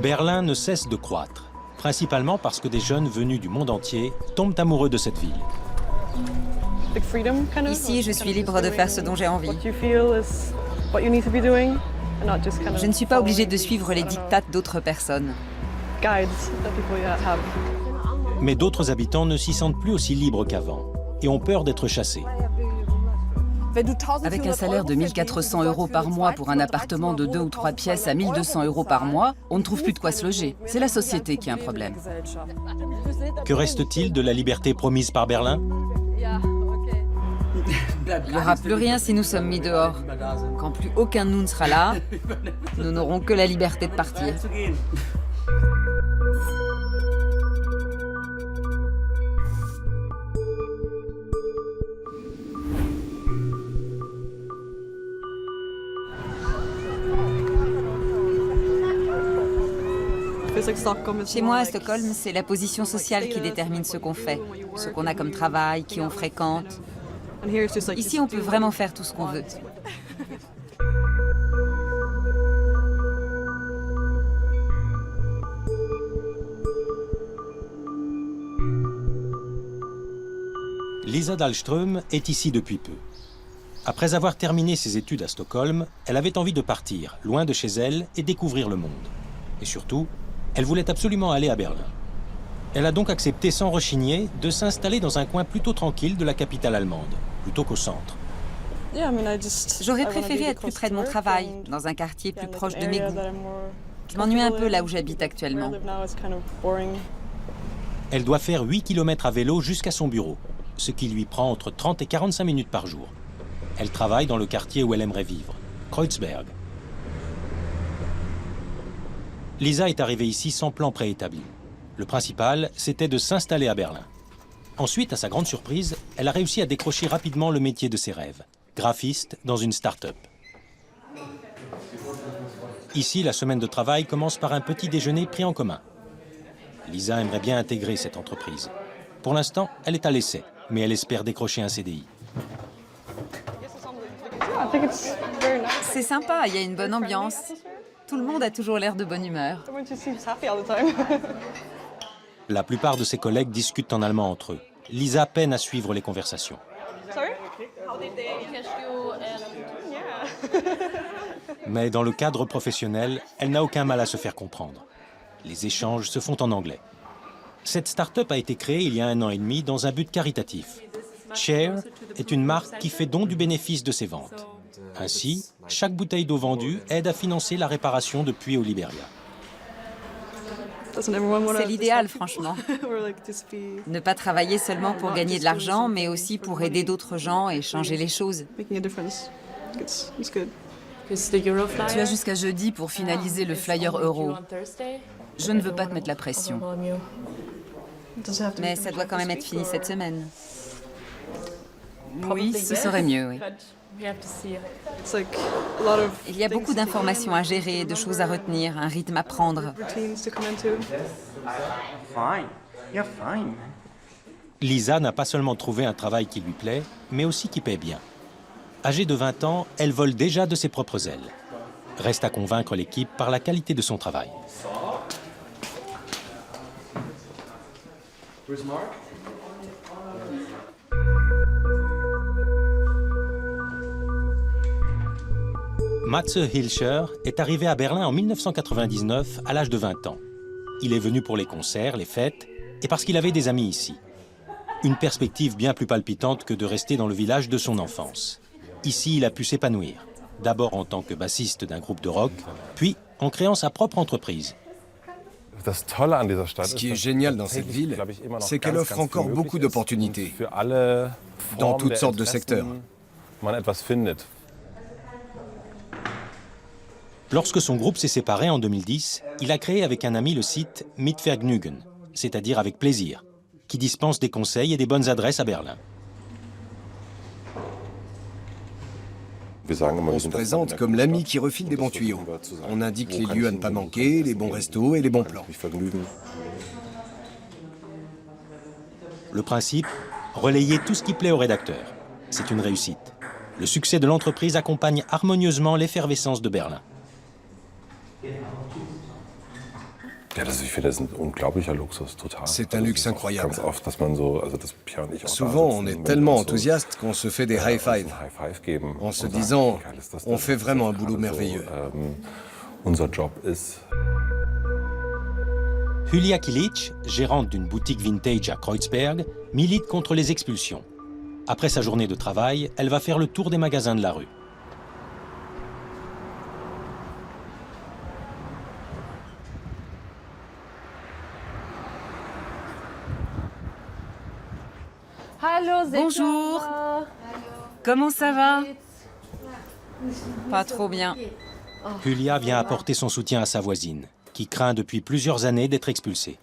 Berlin ne cesse de croître, principalement parce que des jeunes venus du monde entier tombent amoureux de cette ville. Ici, je suis libre de faire ce dont j'ai envie. Je ne suis pas obligée de suivre les dictates d'autres personnes. Mais d'autres habitants ne s'y sentent plus aussi libres qu'avant et ont peur d'être chassés. Avec un salaire de 1 400 € par mois pour un appartement de 2 ou 3 pièces à 1 200 € par mois, on ne trouve plus de quoi se loger. C'est la société qui a un problème. Que reste-t-il de la liberté promise par Berlin? Il n'y aura plus rien si nous sommes mis dehors. Quand plus aucun de nous ne sera là, nous n'aurons que la liberté de partir. Chez moi, à Stockholm, c'est la position sociale qui détermine ce qu'on fait, ce qu'on a comme travail, qui on fréquente. Ici, on peut vraiment faire tout ce qu'on veut. Lisa Dahlström est ici depuis peu. Après avoir terminé ses études à Stockholm, elle avait envie de partir, loin de chez elle, et découvrir le monde. Et surtout, elle voulait absolument aller à Berlin. Elle a donc accepté sans rechigner de s'installer dans un coin plutôt tranquille de la capitale allemande, plutôt qu'au centre. J'aurais préféré être plus près de mon travail, dans un quartier plus proche de mes goûts. Je m'ennuie un peu là où j'habite actuellement. Elle doit faire 8 km à vélo jusqu'à son bureau, ce qui lui prend entre 30 et 45 minutes par jour. Elle travaille dans le quartier où elle aimerait vivre, Kreuzberg. Lisa est arrivée ici sans plan préétabli. Le principal, c'était de s'installer à Berlin. Ensuite, à sa grande surprise, elle a réussi à décrocher rapidement le métier de ses rêves, graphiste dans une start-up. Ici, la semaine de travail commence par un petit déjeuner pris en commun. Lisa aimerait bien intégrer cette entreprise. Pour l'instant, elle est à l'essai, mais elle espère décrocher un CDI. C'est sympa, il y a une bonne ambiance. Tout le monde a toujours l'air de bonne humeur. La plupart de ses collègues discutent en allemand entre eux. Lisa peine à suivre les conversations. Mais dans le cadre professionnel, elle n'a aucun mal à se faire comprendre. Les échanges se font en anglais. Cette start-up a été créée il y a 1 an et demi dans un but caritatif. Share est une marque qui fait don du bénéfice de ses ventes. Ainsi, chaque bouteille d'eau vendue aide à financer la réparation de puits au Liberia. C'est l'idéal, franchement. Ne pas travailler seulement pour gagner de l'argent, mais aussi pour aider d'autres gens et changer les choses. Tu as jusqu'à jeudi pour finaliser le flyer euro. Je ne veux pas te mettre la pression. Mais ça doit quand même être fini cette semaine. Oui, ce serait mieux, oui. Il y a beaucoup d'informations à gérer, de choses à retenir, un rythme à prendre. Lisa n'a pas seulement trouvé un travail qui lui plaît, mais aussi qui paie bien. Âgée de 20 ans, elle vole déjà de ses propres ailes. Reste à convaincre l'équipe par la qualité de son travail. Matze Hilscher est arrivé à Berlin en 1999 à l'âge de 20 ans. Il est venu pour les concerts, les fêtes et parce qu'il avait des amis ici. Une perspective bien plus palpitante que de rester dans le village de son enfance. Ici, il a pu s'épanouir. D'abord en tant que bassiste d'un groupe de rock, puis en créant sa propre entreprise. Ce qui est génial dans cette ville, c'est qu'elle offre encore beaucoup d'opportunités dans toutes sortes de secteurs. Lorsque son groupe s'est séparé en 2010, il a créé avec un ami le site Mit Vergnügen, c'est-à-dire avec plaisir, qui dispense des conseils et des bonnes adresses à Berlin. On se présente comme l'ami qui refile des bons tuyaux. On indique les lieux à ne pas manquer, les bons restos et les bons plans. Le principe, relayer tout ce qui plaît au rédacteur. C'est une réussite. Le succès de l'entreprise accompagne harmonieusement l'effervescence de Berlin. C'est un luxe incroyable. Souvent, on est tellement enthousiaste qu'on se fait des high-five, en se disant « on fait vraiment un boulot merveilleux ». Julia Kilic, gérante d'une boutique vintage à Kreuzberg, milite contre les expulsions. Après sa journée de travail, elle va faire le tour des magasins de la rue. Bonjour. Comment ça va? Pas trop bien. Julia vient apporter son soutien à sa voisine, qui craint depuis plusieurs années d'être expulsée.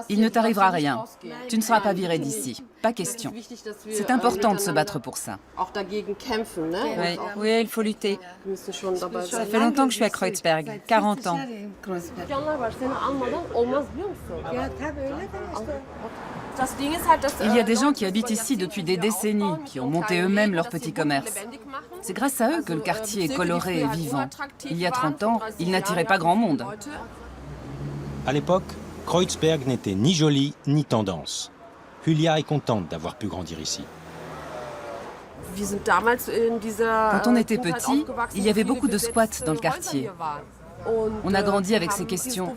Il ne t'arrivera rien. Tu ne seras pas viré d'ici. Pas question. C'est important de se battre pour ça. Oui, il faut lutter. Ça fait longtemps que je suis à Kreuzberg, 40 ans. Il y a des gens qui habitent ici depuis des décennies, qui ont monté eux-mêmes leur petit commerce. C'est grâce à eux que le quartier est coloré et vivant. Il y a 30 ans, il n'attirait pas grand monde. À l'époque, Kreuzberg n'était ni joli ni tendance. Julia est contente d'avoir pu grandir ici. Quand on était petit, il y avait beaucoup de squats dans le quartier. On a grandi avec ces questions.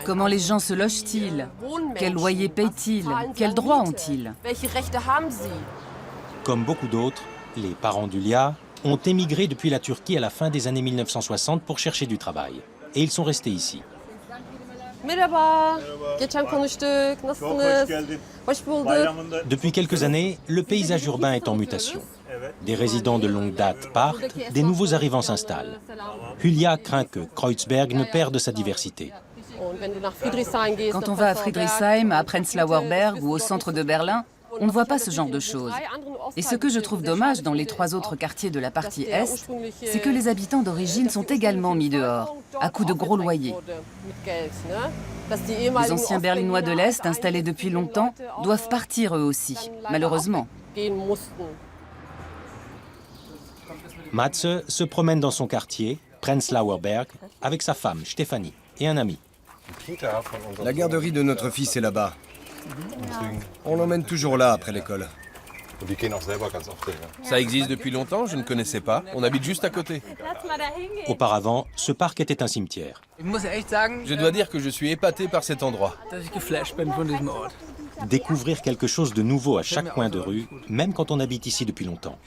Comment les gens se logent-ils? Quel loyer payent-ils? Quels droits ont-ils? Comme beaucoup d'autres, les parents d'Julia ont émigré depuis la Turquie à la fin des années 1960 pour chercher du travail. Et ils sont restés ici. Depuis quelques années, le paysage urbain est en mutation. Des résidents de longue date partent, des nouveaux arrivants s'installent. Julia craint que Kreuzberg ne perde sa diversité. Quand on va à Friedrichshain, à Prenzlauer Berg ou au centre de Berlin, on ne voit pas ce genre de choses. Et ce que je trouve dommage dans les 3 autres quartiers de la partie Est, c'est que les habitants d'origine sont également mis dehors, à coups de gros loyers. Les anciens Berlinois de l'Est, installés depuis longtemps, doivent partir eux aussi, malheureusement. Matze se promène dans son quartier, Prenzlauer Berg, avec sa femme, Stefanie, et un ami. La garderie de notre fils est là-bas. On l'emmène toujours là après l'école. Ça existe depuis longtemps, je ne connaissais pas. On habite juste à côté. Auparavant, ce parc était un cimetière. Je dois dire que je suis épaté par cet endroit. Découvrir quelque chose de nouveau à chaque coin de rue, même quand on habite ici depuis longtemps.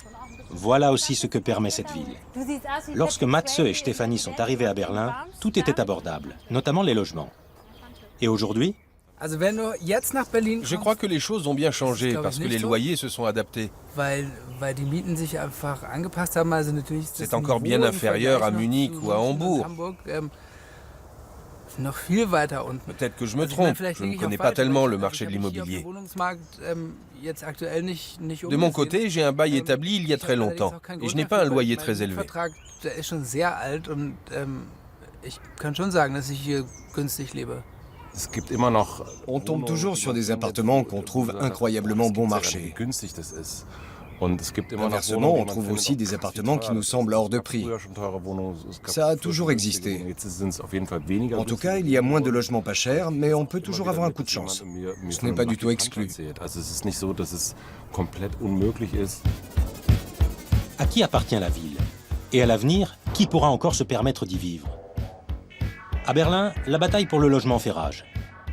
Voilà aussi ce que permet cette ville. Lorsque Matze et Stefanie sont arrivés à Berlin, tout était abordable, notamment les logements. Et aujourd'hui, je crois que les choses ont bien changé parce que les loyers se sont adaptés. C'est encore bien inférieur à Munich ou à Hambourg. Peut-être que je me trompe, je ne connais pas tellement le marché de l'immobilier. De mon côté, j'ai un bail établi il y a très longtemps et je n'ai pas un loyer très élevé. On tombe toujours sur des appartements qu'on trouve incroyablement bon marché. Inversement, on trouve aussi des appartements qui nous semblent hors de prix. Ça a toujours existé. En tout cas, il y a moins de logements pas chers, mais on peut toujours avoir un coup de chance. Ce n'est pas du tout exclu. à qui appartient la ville? Et à l'avenir, qui pourra encore se permettre d'y vivre? À Berlin, la bataille pour le logement fait rage.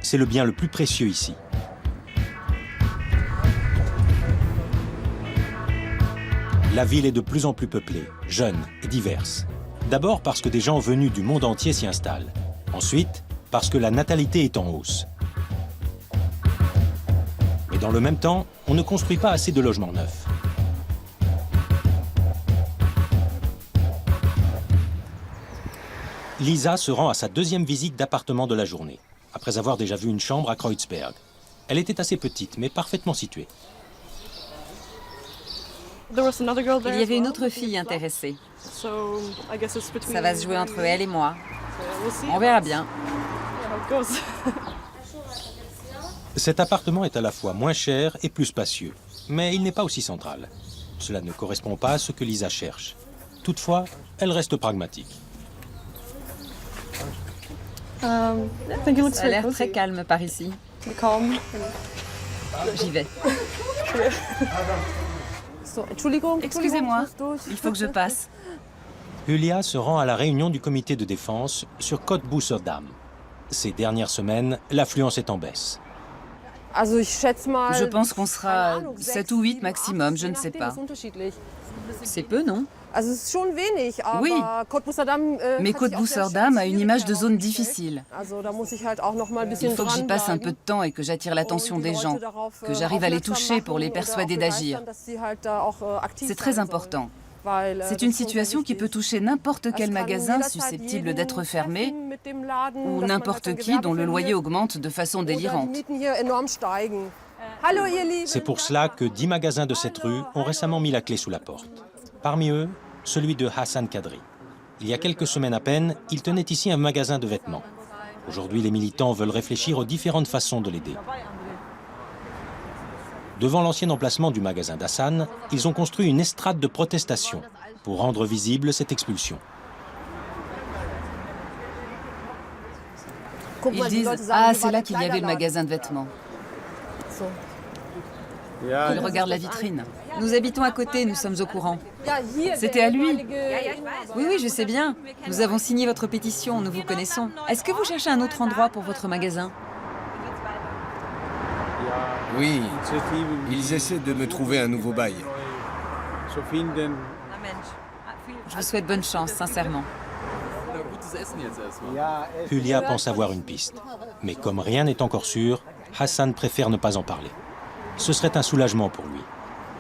C'est le bien le plus précieux ici. La ville est de plus en plus peuplée, jeune et diverse. D'abord parce que des gens venus du monde entier s'y installent. Ensuite, parce que la natalité est en hausse. Mais dans le même temps, on ne construit pas assez de logements neufs. Lisa se rend à sa deuxième visite d'appartement de la journée, après avoir déjà vu une chambre à Kreuzberg. Elle était assez petite, mais parfaitement située. Il y avait une autre fille intéressée. Ça va se jouer entre elle et moi. On verra bien. Cet appartement est à la fois moins cher et plus spacieux, mais il n'est pas aussi central. Cela ne correspond pas à ce que Lisa cherche. Toutefois, elle reste pragmatique. Ça a l'air très calme par ici. J'y vais. Excusez-moi, il faut que je passe. Julia se rend à la réunion du comité de défense sur Cottbusser-Damm. Ces dernières semaines, l'affluence est en baisse. Je pense qu'on sera 7 ou 8 maximum, je ne sais pas. C'est peu, non? Oui, mais Cottbusser-Damm a une image de zone difficile. Il faut que j'y passe un peu de temps et que j'attire l'attention des gens, que j'arrive à les toucher pour les persuader d'agir. C'est très important. C'est une situation qui peut toucher n'importe quel magasin susceptible d'être fermé ou n'importe qui dont le loyer augmente de façon délirante. C'est pour cela que 10 magasins de cette rue ont récemment mis la clé sous la porte. Parmi eux, celui de Hassan Kadri. Il y a quelques semaines à peine, il tenait ici un magasin de vêtements. Aujourd'hui, les militants veulent réfléchir aux différentes façons de l'aider. Devant l'ancien emplacement du magasin d'Hassan, ils ont construit une estrade de protestation pour rendre visible cette expulsion. Ils disent « Ah, c'est là qu'il y avait le magasin de vêtements ». Ils regardent la vitrine. Nous habitons à côté, nous sommes au courant. C'était à lui. Oui, oui, je sais bien. Nous avons signé votre pétition, nous vous connaissons. Est-ce que vous cherchez un autre endroit pour votre magasin? Oui, ils essaient de me trouver un nouveau bail. Je vous souhaite bonne chance, sincèrement. Julia pense avoir une piste. Mais comme rien n'est encore sûr, Hassan préfère ne pas en parler. Ce serait un soulagement pour lui.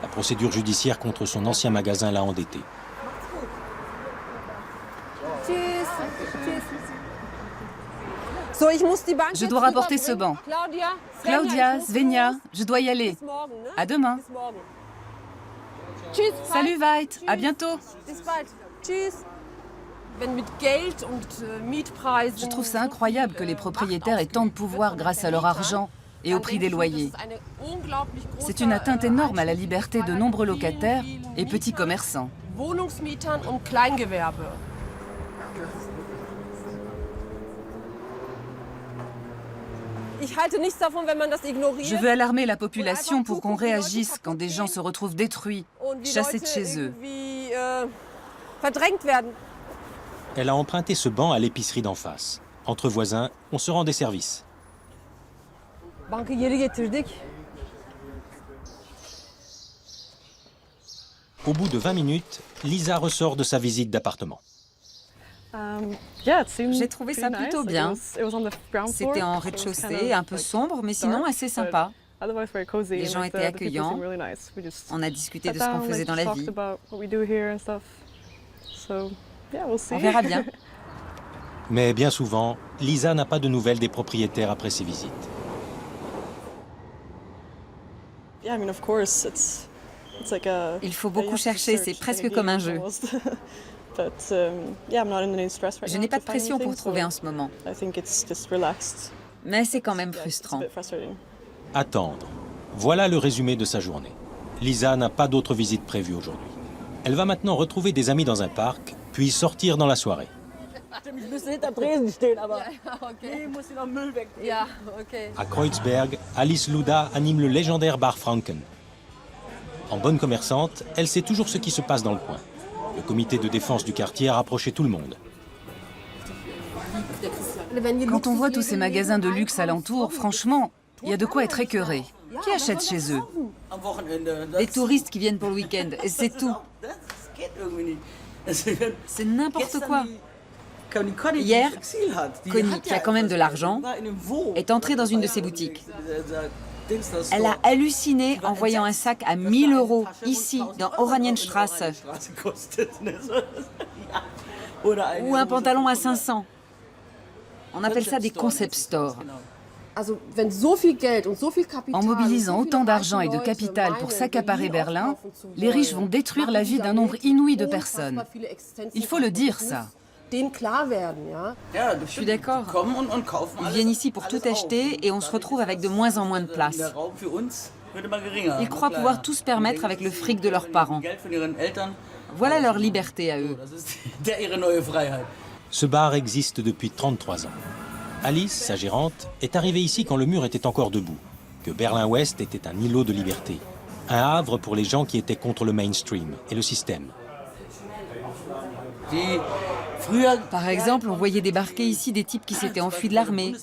La procédure judiciaire contre son ancien magasin l'a endetté. Je dois rapporter ce banc. Claudia, Svenja, je dois y aller. À demain. Salut Veit, à bientôt. Je trouve ça incroyable que les propriétaires aient tant de pouvoir grâce à leur argent et au prix des loyers. C'est une atteinte énorme à la liberté de nombreux locataires et petits commerçants. Je veux alarmer la population pour qu'on réagisse quand des gens se retrouvent détruits, chassés de chez eux. Elle a emprunté ce banc à l'épicerie d'en face. Entre voisins, on se rend des services. Au bout de 20 minutes, Lisa ressort de sa visite d'appartement. J'ai trouvé ça plutôt bien. C'était en rez-de-chaussée, un peu sombre, mais sinon assez sympa. Les gens étaient accueillants. On a discuté de ce qu'on faisait dans la vie. On verra bien. Mais bien souvent, Lisa n'a pas de nouvelles des propriétaires après ses visites. Il faut beaucoup chercher, c'est presque comme un jeu. Je n'ai pas de pression pour trouver en ce moment. Mais c'est quand même frustrant. Attendre. Voilà le résumé de sa journée. Lisa n'a pas d'autres visites prévues aujourd'hui. Elle va maintenant retrouver des amis dans un parc, puis sortir dans la soirée. À Kreuzberg, Alice Luda anime le légendaire bar Franken. En bonne commerçante, elle sait toujours ce qui se passe dans le coin. Le comité de défense du quartier a rapproché tout le monde. Quand on voit tous ces magasins de luxe alentour, franchement, il y a de quoi être écœuré. Qui achète chez eux? Des touristes qui viennent pour le week-end, et c'est tout. C'est n'importe quoi. Hier, Connie, qui a quand même de l'argent, est entrée dans une de ces boutiques. Elle a halluciné en voyant un sac à 1 000 € ici, dans Oranienstraße. Ou un pantalon à 500. On appelle ça des concept stores. En mobilisant autant d'argent et de capital pour s'accaparer Berlin, les riches vont détruire la vie d'un nombre inouï de personnes. Il faut le dire, ça. Je suis d'accord. Ils viennent ici pour tout acheter et on se retrouve avec de moins en moins de place. Ils croient pouvoir tout se permettre avec le fric de leurs parents. Voilà leur liberté à eux. Ce bar existe depuis 33 ans. Alice, sa gérante, est arrivée ici quand le mur était encore debout, que Berlin-Ouest était un îlot de liberté, un havre pour les gens qui étaient contre le mainstream et le système. Par exemple, on voyait débarquer ici des types qui s'étaient enfuis de l'armée,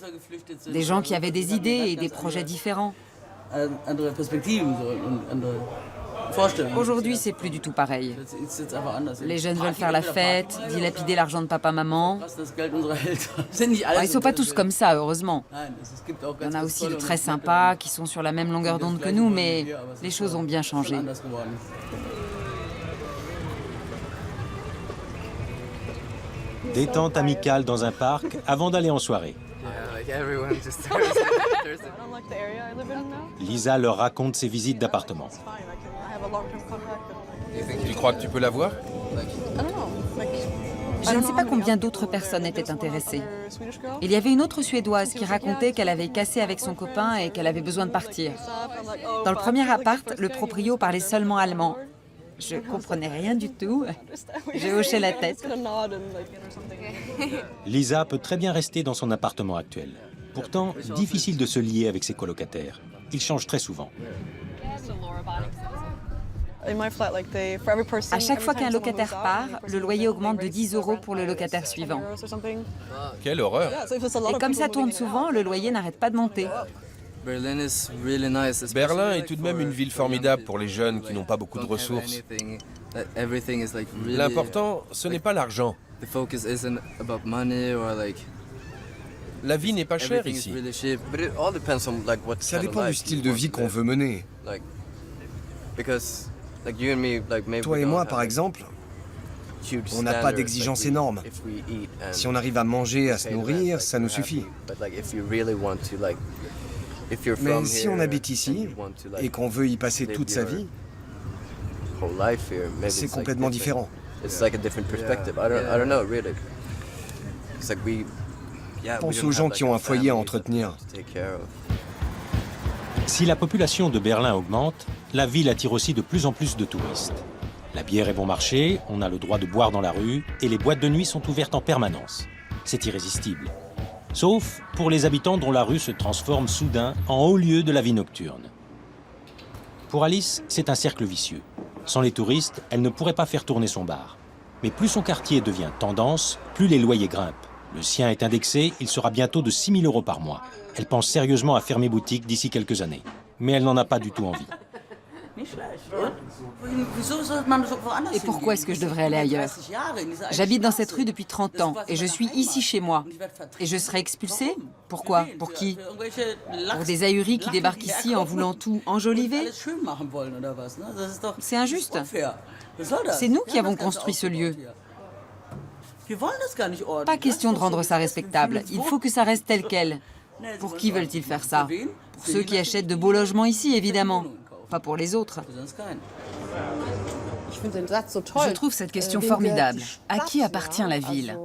des gens qui avaient des idées et des projets différents. Aujourd'hui, c'est plus du tout pareil. Les jeunes veulent faire la fête, dilapider l'argent de papa-maman. Ils sont pas tous comme ça, heureusement. Il y en a aussi de très sympas, qui sont sur la même longueur d'onde que nous, mais les choses ont bien changé. Détente amicale dans un parc avant d'aller en soirée. Lisa leur raconte ses visites d'appartement. Tu crois que tu peux la voir? Je ne sais pas combien d'autres personnes étaient intéressées. Il y avait une autre Suédoise qui racontait qu'elle avait cassé avec son copain et qu'elle avait besoin de partir. Dans le premier appart, le proprio parlait seulement allemand. Je comprenais rien du tout. J'ai hoché la tête. Lisa peut très bien rester dans son appartement actuel. Pourtant, difficile de se lier avec ses colocataires. Ils changent très souvent. À chaque fois qu'un locataire part, le loyer augmente de 10 € pour le locataire suivant. Quelle horreur! Et comme ça tourne souvent, le loyer n'arrête pas de monter. Berlin est tout de même une ville formidable pour les jeunes qui n'ont pas beaucoup de ressources. L'important, ce n'est pas l'argent. La vie n'est pas chère ici. Ça dépend du style de vie qu'on veut mener. Toi et moi, par exemple, on n'a pas d'exigences énormes. Si on arrive à manger, à se nourrir, ça nous suffit. Mais si on habite ici et qu'on veut y passer toute sa vie, c'est complètement différent. Pense aux gens qui ont un foyer à entretenir. Si la population de Berlin augmente, la ville attire aussi de plus en plus de touristes. La bière est bon marché, on a le droit de boire dans la rue et les boîtes de nuit sont ouvertes en permanence. C'est irrésistible. Sauf pour les habitants dont la rue se transforme soudain en haut lieu de la vie nocturne. Pour Alice, c'est un cercle vicieux. Sans les touristes, elle ne pourrait pas faire tourner son bar. Mais plus son quartier devient tendance, plus les loyers grimpent. Le sien est indexé, il sera bientôt de 6 000 € par mois. Elle pense sérieusement à fermer boutique d'ici quelques années. Mais elle n'en a pas du tout envie. Et pourquoi est-ce que je devrais aller ailleurs? J'habite dans cette rue depuis 30 ans et je suis ici chez moi. Et je serai expulsée? Pourquoi? Pour qui? Pour des ahuris qui débarquent ici en voulant tout enjoliver? C'est injuste. C'est nous qui avons construit ce lieu. Pas question de rendre ça respectable. Il faut que ça reste tel quel. Pour qui veulent-ils faire ça? Pour ceux qui achètent de beaux logements ici, évidemment. Pas pour les autres. Je trouve cette question formidable. À qui appartient la ville?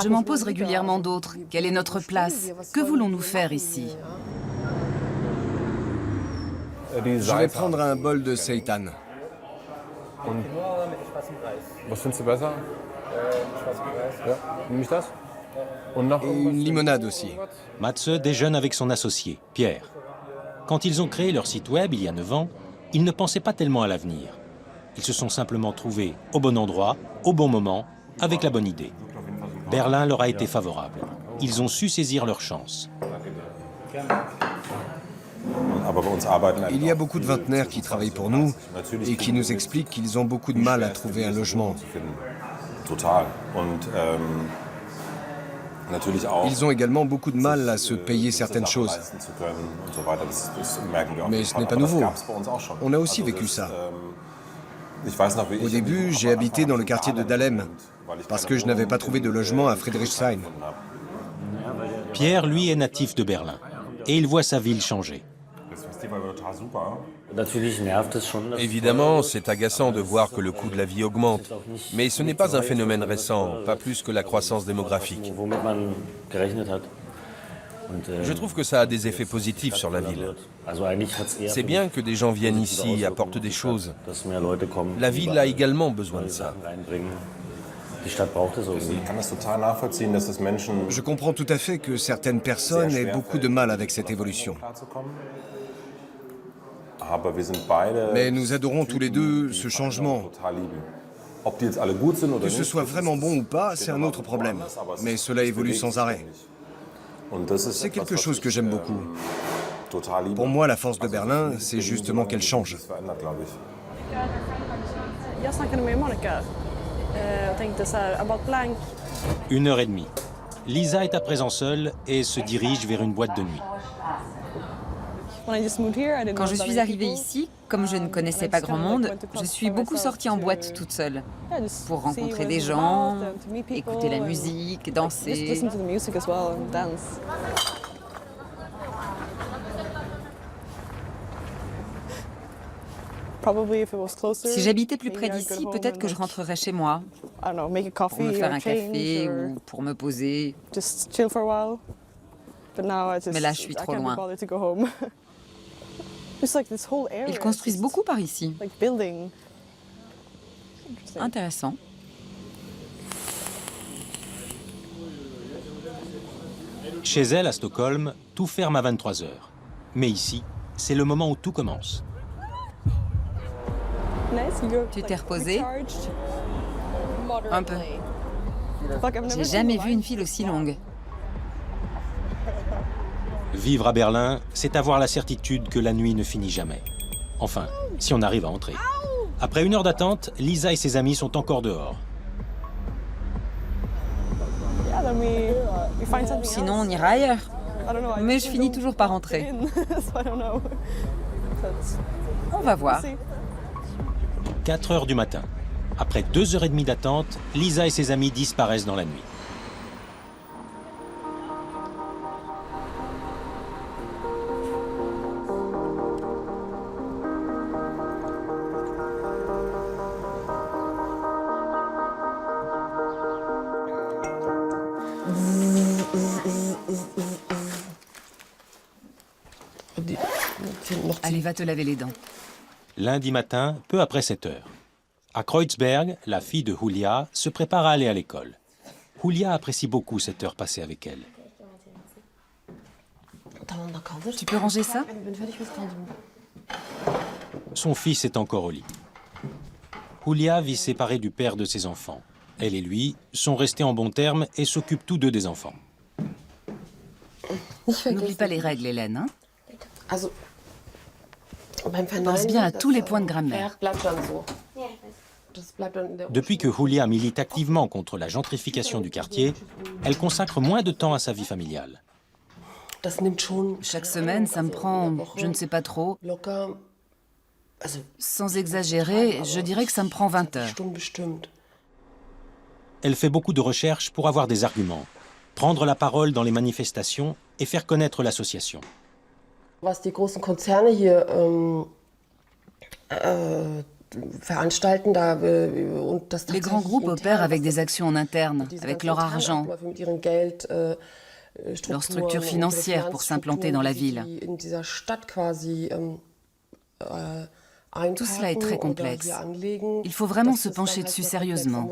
Je m'en pose régulièrement d'autres. Quelle est notre place? Que voulons-nous faire ici? Je vais prendre un bol de seitan. Et une limonade aussi. Matze déjeune avec son associé, Pierre. Quand ils ont créé leur site web il y a 9 ans, ils ne pensaient pas tellement à l'avenir. Ils se sont simplement trouvés au bon endroit, au bon moment, avec la bonne idée. Berlin leur a été favorable. Ils ont su saisir leur chance. Il y a beaucoup de vingtenaires qui travaillent pour nous et qui nous expliquent qu'ils ont beaucoup de mal à trouver un logement. Ils ont également beaucoup de mal à se payer certaines choses. Mais ce n'est pas nouveau. On a aussi vécu ça. Au début, j'ai habité dans le quartier de Dahlem, parce que je n'avais pas trouvé de logement à Friedrichshain. Pierre, lui, est natif de Berlin, et il voit sa ville changer. Évidemment, c'est agaçant de voir que le coût de la vie augmente. Mais ce n'est pas un phénomène récent, pas plus que la croissance démographique. Je trouve que ça a des effets positifs sur la ville. C'est bien que des gens viennent ici et apportent des choses. La ville a également besoin de ça. Je comprends tout à fait que certaines personnes aient beaucoup de mal avec cette évolution. Mais nous adorons tous les deux ce changement. Que ce soit vraiment bon ou pas, c'est un autre problème. Mais cela évolue sans arrêt. C'est quelque chose que j'aime beaucoup. Pour moi, la force de Berlin, c'est justement qu'elle change. Une heure et demie. Lisa est à présent seule et se dirige vers une boîte de nuit. Quand je suis arrivée ici, comme je ne connaissais pas grand monde, je suis beaucoup sortie en boîte toute seule pour rencontrer des gens, écouter la musique, danser. Si j'habitais plus près d'ici, peut-être que je rentrerais chez moi pour me faire un café ou pour me poser. Mais là, je suis trop loin. Ils construisent beaucoup par ici. Intéressant. Chez elle, à Stockholm, tout ferme à 23 h. Mais ici, c'est le moment où tout commence. Tu t'es reposé? Un peu. J'ai jamais vu une file aussi longue. Vivre à Berlin, c'est avoir la certitude que la nuit ne finit jamais. Enfin, si on arrive à entrer. Après 1 heure d'attente, Lisa et ses amis sont encore dehors. Sinon, on ira ailleurs. Mais je finis toujours par rentrer. On va voir. 4 h du matin. Après 2 h 30 d'attente, Lisa et ses amis disparaissent dans la nuit. Allez, va te laver les dents. Lundi matin, peu après 7 h. À Kreuzberg, la fille de Julia se prépare à aller à l'école. Julia apprécie beaucoup cette heure passée avec elle. Tu peux ranger ça? Son fils est encore au lit. Julia vit séparée du père de ses enfants. Elle et lui sont restés en bons termes et s'occupent tous deux des enfants. N'oublie pas les règles, Hélène. Hein? Pense bien à tous les points de grammaire. Depuis que Julia milite activement contre la gentrification du quartier, elle consacre moins de temps à sa vie familiale. Chaque semaine, ça me prend, je ne sais pas trop, sans exagérer, je dirais que ça me prend 20 heures. Elle fait beaucoup de recherches pour avoir des arguments, prendre la parole dans les manifestations et faire connaître l'association. Les grands groupes opèrent avec des actions en interne, avec leur argent, leur structure financière pour s'implanter dans la ville. Tout cela est très complexe. Il faut vraiment se pencher dessus sérieusement.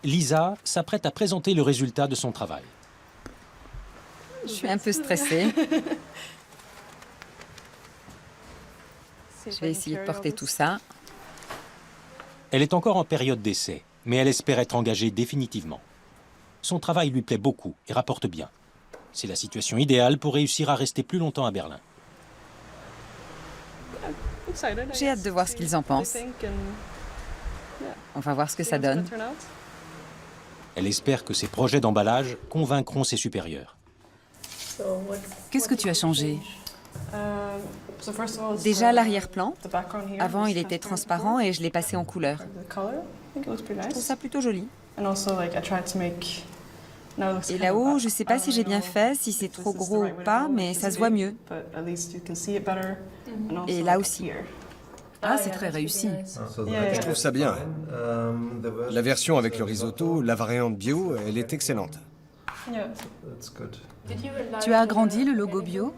Lisa s'apprête à présenter le résultat de son travail. Je suis un peu stressée. Je vais essayer de porter tout ça. Elle est encore en période d'essai, mais elle espère être engagée définitivement. Son travail lui plaît beaucoup et rapporte bien. C'est la situation idéale pour réussir à rester plus longtemps à Berlin. J'ai hâte de voir ce qu'ils en pensent. On va voir ce que ça donne. Elle espère que ses projets d'emballage convaincront ses supérieurs. Qu'est-ce que tu as changé? Déjà l'arrière-plan. Avant, il était transparent et je l'ai passé en couleur. Je trouve ça plutôt joli. Et là-haut, je ne sais pas si j'ai bien fait, si c'est trop gros ou pas, mais ça se voit mieux. Et là aussi. Ah, c'est très réussi. Je trouve ça bien. La version avec le risotto, la variante bio, elle est excellente. Tu as agrandi le logo bio?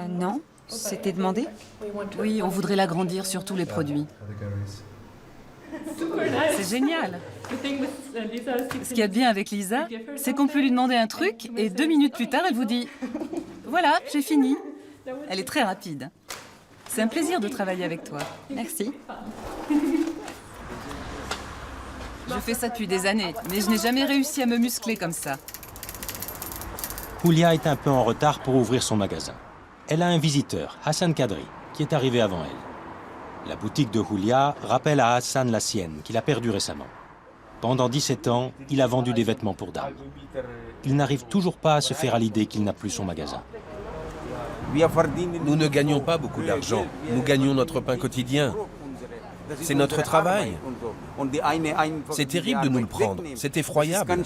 Non. C'était demandé? Oui, on voudrait l'agrandir sur tous les produits. C'est génial. Ce qu'il y a de bien avec Lisa, c'est qu'on peut lui demander un truc et 2 minutes plus tard, elle vous dit « Voilà, j'ai fini ». Elle est très rapide. C'est un plaisir de travailler avec toi. Merci. Je fais ça depuis des années, mais je n'ai jamais réussi à me muscler comme ça. Julia est un peu en retard pour ouvrir son magasin. Elle a un visiteur, Hassan Kadri, qui est arrivé avant elle. La boutique de Julia rappelle à Hassan la sienne, qu'il a perdue récemment. Pendant 17 ans, il a vendu des vêtements pour dames. Il n'arrive toujours pas à se faire à l'idée qu'il n'a plus son magasin. Nous ne gagnons pas beaucoup d'argent. Nous gagnons notre pain quotidien. C'est notre travail. C'est terrible de nous le prendre. C'est effroyable.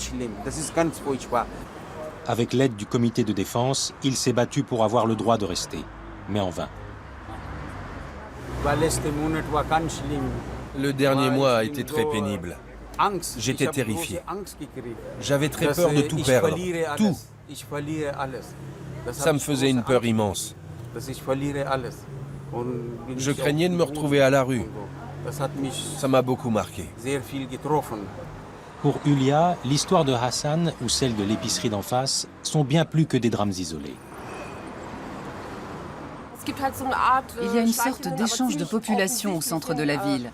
Avec l'aide du comité de défense, il s'est battu pour avoir le droit de rester, mais en vain. Le dernier mois a été très pénible. J'étais terrifié. J'avais très peur de tout perdre. Tout. Ça me faisait une peur immense. Je craignais de me retrouver à la rue. Ça m'a beaucoup marqué. Pour Julia, l'histoire de Hassan ou celle de l'épicerie d'en face sont bien plus que des drames isolés. Il y a une sorte d'échange de population au centre de la ville.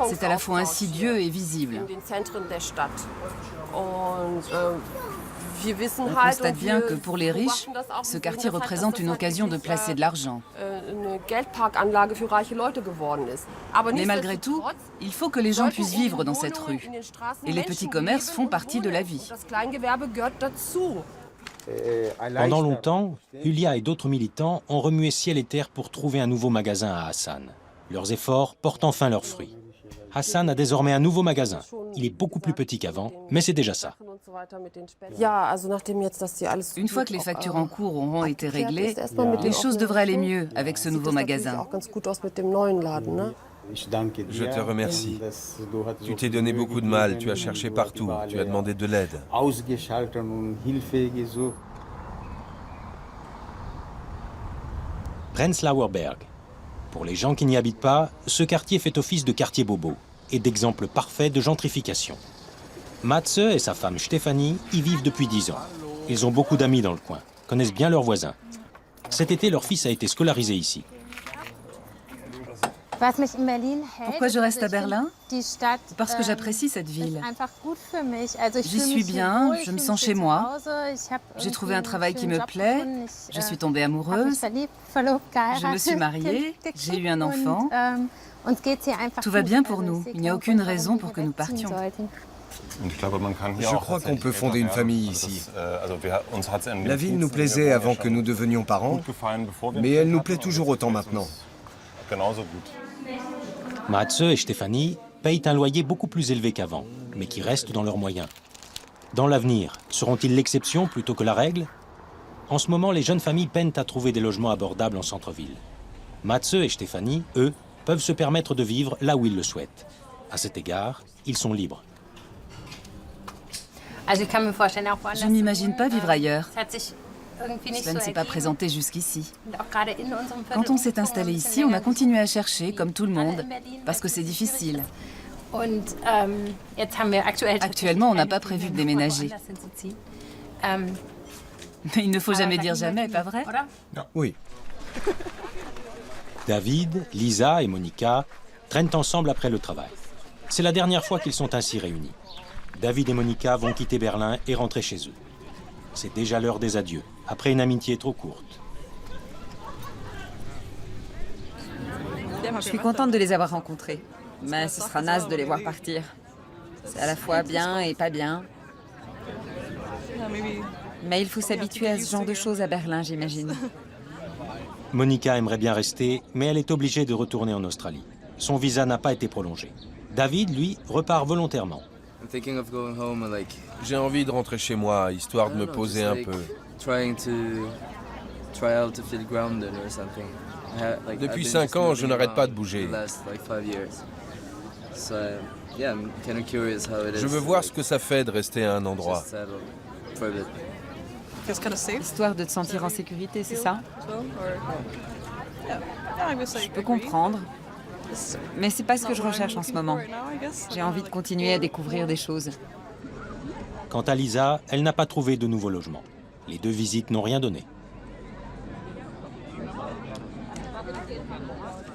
C'est à la fois insidieux et visible. On constate bien que pour les riches, ce quartier représente une occasion de placer de l'argent. Mais malgré tout, il faut que les gens puissent vivre dans cette rue. Et les petits commerces font partie de la vie. Pendant longtemps, Julia et d'autres militants ont remué ciel et terre pour trouver un nouveau magasin à Hassan. Leurs efforts portent enfin leurs fruits. Hassan a désormais un nouveau magasin. Il est beaucoup plus petit qu'avant, mais c'est déjà ça. Une fois que les factures en cours auront été réglées, les choses devraient aller mieux avec ce nouveau magasin. Je te remercie. Tu t'es donné beaucoup de mal, tu as cherché partout, tu as demandé de l'aide. Prenzlauer Berg. Pour les gens qui n'y habitent pas, ce quartier fait office de quartier bobo et d'exemple parfait de gentrification. Matze et sa femme Stefanie y vivent depuis 10 ans. Ils ont beaucoup d'amis dans le coin, connaissent bien leurs voisins. Cet été, leur fils a été scolarisé ici. Pourquoi je reste à Berlin? Parce que j'apprécie cette ville. J'y suis bien, je me sens chez moi. J'ai trouvé un travail qui me plaît, je suis tombée amoureuse, je me suis mariée, j'ai eu un enfant. Tout va bien pour nous, il n'y a aucune raison pour que nous partions. Je crois qu'on peut fonder une famille ici. La ville nous plaisait avant que nous devenions parents, mais elle nous plaît toujours autant maintenant. Matze et Stefanie payent un loyer beaucoup plus élevé qu'avant, mais qui reste dans leurs moyens. Dans l'avenir, seront-ils l'exception plutôt que la règle? En ce moment, les jeunes familles peinent à trouver des logements abordables en centre-ville. Matze et Stefanie, eux, peuvent se permettre de vivre là où ils le souhaitent. À cet égard, ils sont libres. Je n'imagine pas vivre ailleurs. Cela ne s'est pas présenté jusqu'ici. Quand on s'est installé ici, on a continué à chercher, comme tout le monde, parce que c'est difficile. Actuellement, on n'a pas prévu de déménager. Mais il ne faut jamais dire jamais, pas vrai? Oui. David, Lisa et Monica traînent ensemble après le travail. C'est la dernière fois qu'ils sont ainsi réunis. David et Monica vont quitter Berlin et rentrer chez eux. C'est déjà l'heure des adieux, après une amitié trop courte. Je suis contente de les avoir rencontrés, mais ce sera naze de les voir partir. C'est à la fois bien et pas bien. Mais il faut s'habituer à ce genre de choses à Berlin, j'imagine. Monica aimerait bien rester, mais elle est obligée de retourner en Australie. Son visa n'a pas été prolongé. David, lui, repart volontairement. J'ai envie de rentrer chez moi, histoire de me poser un peu. Depuis 5 ans, je n'arrête pas de bouger. Je veux voir ce que ça fait de rester à un endroit. Histoire de te sentir en sécurité, c'est ça? Je peux comprendre. Mais c'est pas ce que je recherche en ce moment. J'ai envie de continuer à découvrir des choses. Quant à Lisa, elle n'a pas trouvé de nouveau logement. Les 2 visites n'ont rien donné.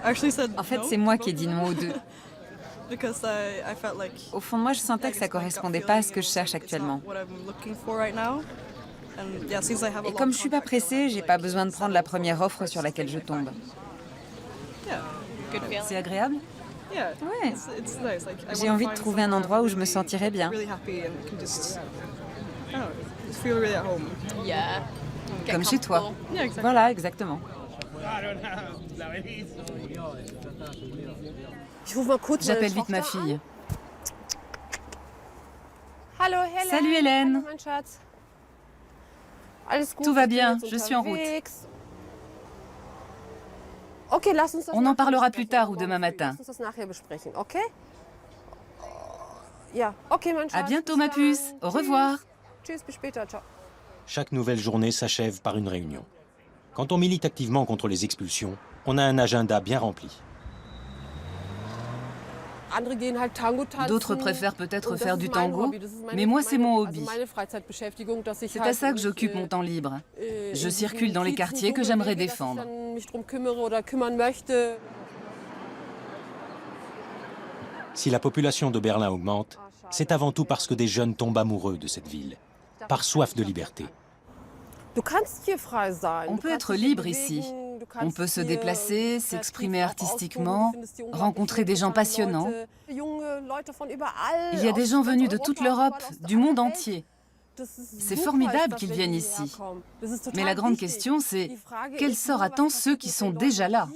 En fait, c'est moi qui ai dit non aux 2. Au fond de moi, je sentais que ça correspondait pas à ce que je cherche actuellement. Et comme je suis pas pressée, j'ai pas besoin de prendre la première offre sur laquelle je tombe. C'est agréable? Ouais. J'ai envie de trouver un endroit où je me sentirais bien. Comme chez toi. Voilà, exactement. J'appelle vite ma fille. Salut Hélène. Tout va bien, je suis en route. On en parlera plus tard ou demain matin. À bientôt ma puce, au revoir. Chaque nouvelle journée s'achève par une réunion. Quand on milite activement contre les expulsions, on a un agenda bien rempli. D'autres préfèrent peut-être faire du tango, mais moi c'est mon hobby. C'est à ça que j'occupe mon temps libre. Je circule dans les quartiers que j'aimerais défendre. Si la population de Berlin augmente, c'est avant tout parce que des jeunes tombent amoureux de cette ville, par soif de liberté. On peut être libre ici. On peut se déplacer, s'exprimer artistiquement, rencontrer des gens passionnants. Il y a des gens venus de toute l'Europe, du monde entier. C'est formidable qu'ils viennent ici. Mais la grande question, c'est quel sort attend ceux qui sont déjà là ?